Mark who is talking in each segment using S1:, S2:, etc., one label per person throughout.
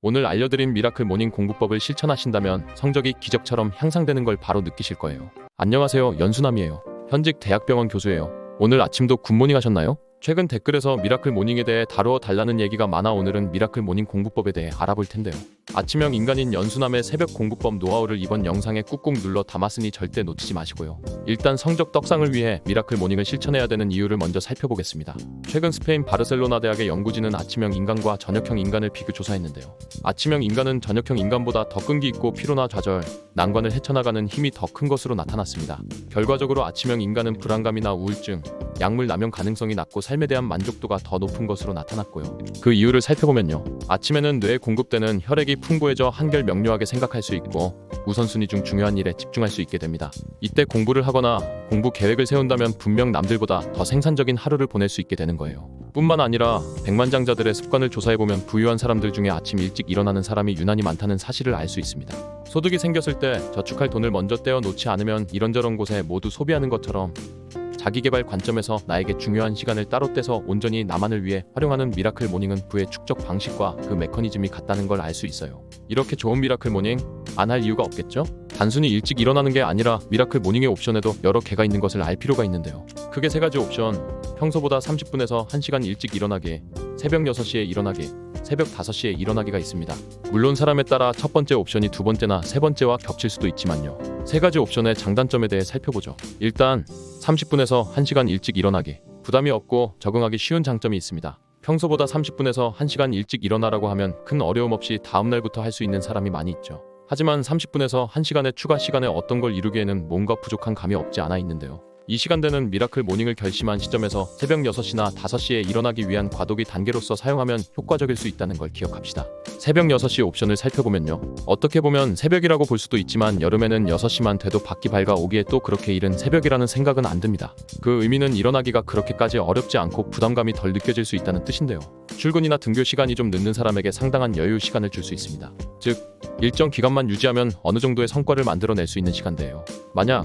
S1: 오늘 알려드린 미라클 모닝 공부법을 실천하신다면 성적이 기적처럼 향상되는 걸 바로 느끼실 거예요. 안녕하세요, 연수남이에요. 현직 대학병원 교수예요. 오늘 아침도 굿모닝 하셨나요? 최근 댓글에서 미라클 모닝에 대해 다루어 달라는 얘기가 많아 오늘은 미라클 모닝 공부법에 대해 알아볼 텐데요. 아침형 인간인 연수남의 새벽 공부법 노하우를 이번 영상에 꾹꾹 눌러 담았으니 절대 놓치지 마시고요. 일단 성적 떡상을 위해 미라클 모닝을 실천해야 되는 이유를 먼저 살펴보겠습니다. 최근 스페인 바르셀로나 대학의 연구진은 아침형 인간과 저녁형 인간을 비교 조사했는데요. 아침형 인간은 저녁형 인간보다 더 끈기 있고 피로나 좌절, 난관을 헤쳐나가는 힘이 더 큰 것으로 나타났습니다. 결과적으로 아침형 인간은 불안감이나 우울증, 약물 남용 가능성이 낮고 삶에 대한 만족도가 더 높은 것으로 나타났고요. 그 이유를 살펴보면요. 아침에는 뇌에 공급되는 혈액이 풍부해져 한결 명료하게 생각할 수 있고 우선순위 중 중요한 일에 집중할 수 있게 됩니다. 이때 공부를 하거나 공부 계획을 세운다면 분명 남들보다 더 생산적인 하루를 보낼 수 있게 되는 거예요. 뿐만 아니라 백만장자들의 습관을 조사해보면 부유한 사람들 중에 아침 일찍 일어나는 사람이 유난히 많다는 사실을 알 수 있습니다. 소득이 생겼을 때 저축할 돈을 먼저 떼어 놓지 않으면 이런저런 곳에 모두 소비하는 것처럼 자기개발 관점에서 나에게 중요한 시간을 따로 떼서 온전히 나만을 위해 활용하는 미라클 모닝은 부의 축적 방식과 그 메커니즘이 같다는 걸 알 수 있어요. 이렇게 좋은 미라클 모닝 안 할 이유가 없겠죠? 단순히 일찍 일어나는 게 아니라 미라클 모닝의 옵션에도 여러 개가 있는 것을 알 필요가 있는데요. 크게 세 가지 옵션, 평소보다 30분에서 1시간 일찍 일어나기, 새벽 6시에 일어나기, 새벽 5시에 일어나기가 있습니다. 물론 사람에 따라 첫 번째 옵션이 두 번째나 세 번째와 겹칠 수도 있지만요. 세 가지 옵션의 장단점에 대해 살펴보죠. 일단 30분에서 1시간 일찍 일어나기. 부담이 없고 적응하기 쉬운 장점이 있습니다. 평소보다 30분에서 1시간 일찍 일어나라고 하면 큰 어려움 없이 다음날부터 할 수 있는 사람이 많이 있죠. 하지만 30분에서 1시간의 추가 시간에 어떤 걸 이루기에는 뭔가 부족한 감이 없지 않아 있는데요. 이 시간대는 미라클 모닝을 결심한 시점에서 새벽 6시나 5시에 일어나기 위한 과도기 단계로서 사용하면 효과적일 수 있다는 걸 기억합시다. 새벽 6시 옵션을 살펴보면요. 어떻게 보면 새벽이라고 볼 수도 있지만 여름에는 6시만 돼도 밖이 밝아오기에 또 그렇게 이른 새벽이라는 생각은 안 듭니다. 그 의미는 일어나기가 그렇게까지 어렵지 않고 부담감이 덜 느껴질 수 있다는 뜻인데요. 출근이나 등교 시간이 좀 늦는 사람에게 상당한 여유 시간을 줄 수 있습니다. 즉, 일정 기간만 유지하면 어느 정도의 성과를 만들어낼 수 있는 시간대예요. 만약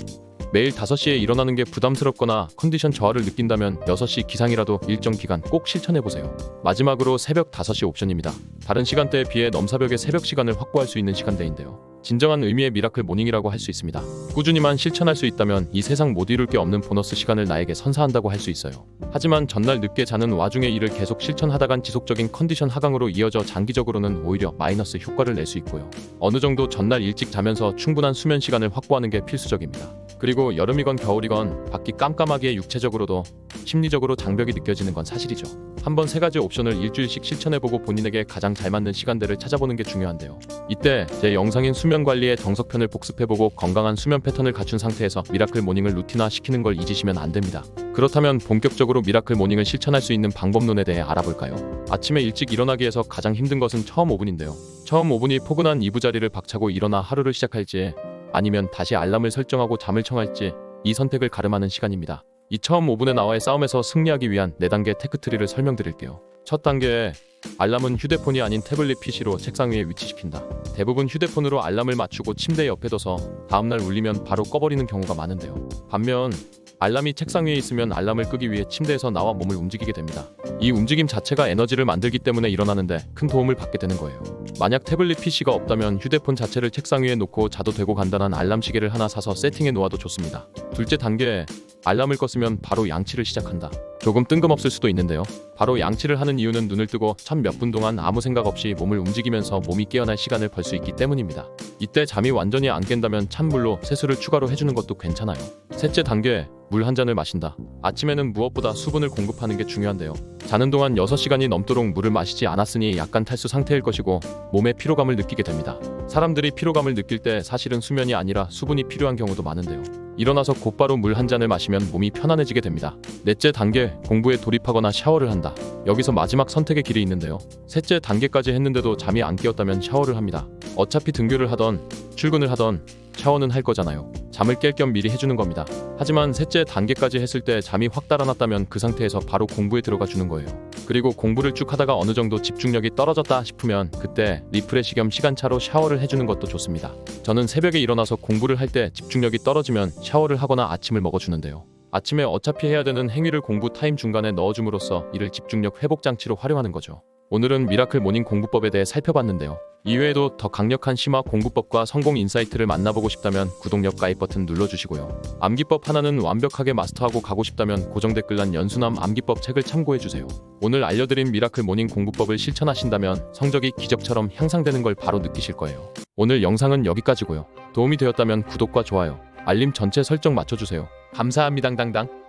S1: 매일 5시에 일어나는 게 부담스럽거나 컨디션 저하를 느낀다면 6시 기상이라도 일정 기간 꼭 실천해보세요. 마지막으로 새벽 5시 옵션입니다. 다른 시간대에 비해 넘사벽의 새벽 시간을 확보할 수 있는 시간대인데요. 진정한 의미의 미라클 모닝이라고 할 수 있습니다. 꾸준히만 실천할 수 있다면 이 세상 못 이룰 게 없는 보너스 시간을 나에게 선사한다고 할 수 있어요. 하지만 전날 늦게 자는 와중에 이를 계속 실천하다간 지속적인 컨디션 하강으로 이어져 장기적으로는 오히려 마이너스 효과를 낼 수 있고요. 어느 정도 전날 일찍 자면서 충분한 수면 시간을 확보하는 게 필수적입니다. 그리고 여름이건 겨울이건 밖이 깜깜하기에 육체적으로도 심리적으로 장벽이 느껴지는 건 사실이죠. 한번 세 가지 옵션을 일주일씩 실천해보고 본인에게 가장 잘 맞는 시간대를 찾아보는 게 중요한데요. 이때 제 영상인 수면 관리의 정석편을 복습해보고 건강한 수면 패턴을 갖춘 상태에서 미라클 모닝을 루틴화 시키는 걸 잊으시면 안 됩니다. 그렇다면 본격적으로 미라클 모닝을 실천할 수 있는 방법론에 대해 알아볼까요? 아침에 일찍 일어나기에서 가장 힘든 것은 처음 5분인데요. 처음 5분이 포근한 이부자리를 박차고 일어나 하루를 시작할지 아니면 다시 알람을 설정하고 잠을 청할지 이 선택을 가름하는 시간입니다. 이 처음 5분의 나와의 싸움에서 승리하기 위한 4단계 테크트리를 설명드릴게요. 첫 단계, 알람은 휴대폰이 아닌 태블릿 PC로 책상 위에 위치시킨다. 대부분 휴대폰으로 알람을 맞추고 침대 옆에 둬서 다음날 울리면 바로 꺼버리는 경우가 많은데요. 반면 알람이 책상 위에 있으면 알람을 끄기 위해 침대에서 나와 몸을 움직이게 됩니다. 이 움직임 자체가 에너지를 만들기 때문에 일어나는데 큰 도움을 받게 되는 거예요. 만약 태블릿 PC가 없다면 휴대폰 자체를 책상 위에 놓고 자도 되고 간단한 알람 시계를 하나 사서 세팅해 놓아도 좋습니다. 둘째 단계, 알람을 껐으면 바로 양치를 시작한다. 조금 뜬금없을 수도 있는데요. 바로 양치를 하는 이유는 눈을 뜨고 참 몇 분 동안 아무 생각 없이 몸을 움직이면서 몸이 깨어날 시간을 벌 수 있기 때문입니다. 이때 잠이 완전히 안 깬다면 찬물로 세수를 추가로 해주는 것도 괜찮아요. 셋째 단계, 물 한 잔을 마신다. 아침에는 무엇보다 수분을 공급하는 게 중요한데요. 자는 동안 6시간이 넘도록 물을 마시지 않았으니 약간 탈수 상태일 것이고 몸에 피로감을 느끼게 됩니다. 사람들이 피로감을 느낄 때 사실은 수면이 아니라 수분이 필요한 경우도 많은데요. 일어나서 곧바로 물 한 잔을 마시면 몸이 편안해지게 됩니다. 넷째 단계, 공부에 돌입하거나 샤워를 한다. 여기서 마지막 선택의 길이 있는데요. 셋째 단계까지 했는데도 잠이 안 깨었다면 샤워를 합니다. 어차피 등교를 하던 출근을 하던 샤워는 할 거잖아요. 잠을 깰 겸 미리 해주는 겁니다. 하지만 셋째 단계까지 했을 때 잠이 확 달아났다면 그 상태에서 바로 공부에 들어가 주는 거예요. 그리고 공부를 쭉 하다가 어느 정도 집중력이 떨어졌다 싶으면 그때 리프레시 겸 시간차로 샤워를 해주는 것도 좋습니다. 저는 새벽에 일어나서 공부를 할 때 집중력이 떨어지면 샤워를 하거나 아침을 먹어주는데요. 아침에 어차피 해야 되는 행위를 공부 타임 중간에 넣어줌으로써 이를 집중력 회복 장치로 활용하는 거죠. 오늘은 미라클 모닝 공부법에 대해 살펴봤는데요. 이외에도 더 강력한 심화 공부법과 성공 인사이트를 만나보고 싶다면 구독력 가입 버튼 눌러주시고요. 암기법 하나는 완벽하게 마스터하고 가고 싶다면 고정 댓글란 연수남 암기법 책을 참고해주세요. 오늘 알려드린 미라클 모닝 공부법을 실천하신다면 성적이 기적처럼 향상되는 걸 바로 느끼실 거예요. 오늘 영상은 여기까지고요. 도움이 되었다면 구독과 좋아요, 알림 전체 설정 맞춰주세요. 감사합니다. 당당.